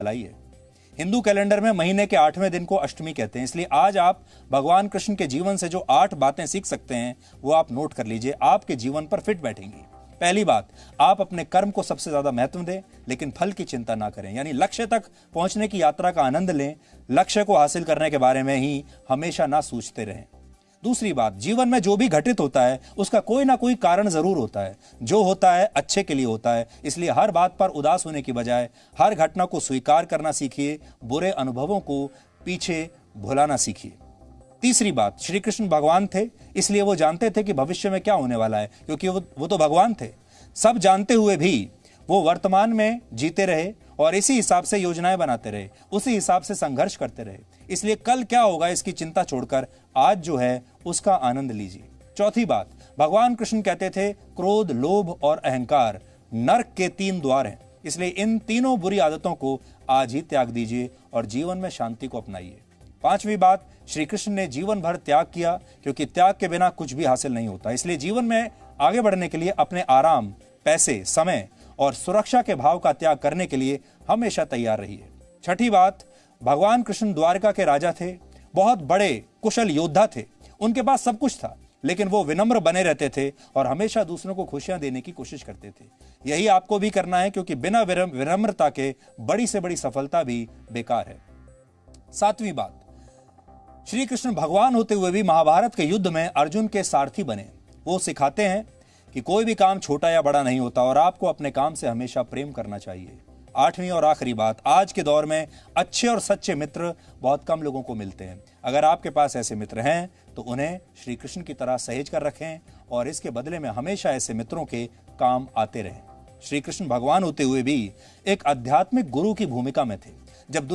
लाई है। हिंदू कैलेंडर में महीने के 8वें दिन को अष्टमी कहते हैं, इसलिए आज आप भगवान कृष्ण के जीवन से जो 8 बातें सीख सकते हैं वो आप नोट कर लीजिए, आपके जीवन पर फिट बैठेंगी। पहली बात, आप अपने कर्म को सबसे ज्यादा महत्व दें, लेकिन फल की चिंता ना करें, यानी लक्ष्य तक पहुंचने की यात्रा का आनंद लें, लक्ष्य को हासिल करने के बारे में ही हमेशा ना सोचते रहें। दूसरी बात, जीवन में जो भी घटित होता है उसका कोई ना कोई कारण जरूर होता है, जो होता है अच्छे के लिए होता है, इसलिए हर बात पर उदास होने की बजाय हर घटना को स्वीकार करना सीखिए, बुरे अनुभवों को पीछे भुलाना सीखिए। तीसरी बात, श्री कृष्ण भगवान थे, इसलिए वो जानते थे कि भविष्य में क्या होने वाला है, क्योंकि वो तो भगवान थे। सब जानते हुए भी वो वर्तमान में जीते रहे और इसी हिसाब से योजनाएं बनाते रहे, उसी हिसाब से संघर्ष करते रहे। इसलिए कल क्या होगा इसकी चिंता छोड़कर आज जो है उसका आनंद लीजिए। चौथी बात, भगवान कृष्ण कहते थे क्रोध, लोभ और अहंकार नरक के 3 द्वार हैं, इसलिए इन तीनों बुरी आदतों को आज ही त्याग दीजिए और जीवन में शांति को अपनाइए। पांचवी बात, श्री कृष्ण ने जीवन भर त्याग किया, क्योंकि त्याग के बिना कुछ भी हासिल नहीं होता, इसलिए जीवन में आगे बढ़ने के लिए अपने आराम, पैसे, समय और सुरक्षा के भाव का त्याग करने के लिए हमेशा तैयार रहिए। छठी बात, भगवान कृष्ण द्वारका के राजा थे, बहुत बड़े कुशल योद्धा थे, उनके पास सब कुछ था, लेकिन वो विनम्र बने रहते थे और हमेशा दूसरों को खुशियां देने की कोशिश करते थे। यही आपको भी करना है, क्योंकि बिना विनम्रता के बड़ी से बड़ी सफलता भी बेकार है। सातवीं बात, श्री कृष्ण भगवान होते हुए भी महाभारत के युद्ध में अर्जुन के सारथी बने। वो सिखाते हैं कि कोई भी काम छोटा या बड़ा नहीं होता और आपको अपने काम से हमेशा प्रेम करना चाहिए। आठवीं और आखिरी बात, आज के दौर में अच्छे और सच्चे मित्र बहुत कम लोगों को मिलते हैं। अगर आपके पास ऐसे मित्र हैं तो उन्हें श्री कृष्ण की तरह सहेज कर रखें और इसके बदले में हमेशा ऐसे मित्रों के काम आते रहें। श्री कृष्ण भगवान होते हुए भी एक आध्यात्मिक गुरु की भूमिका में थे। जब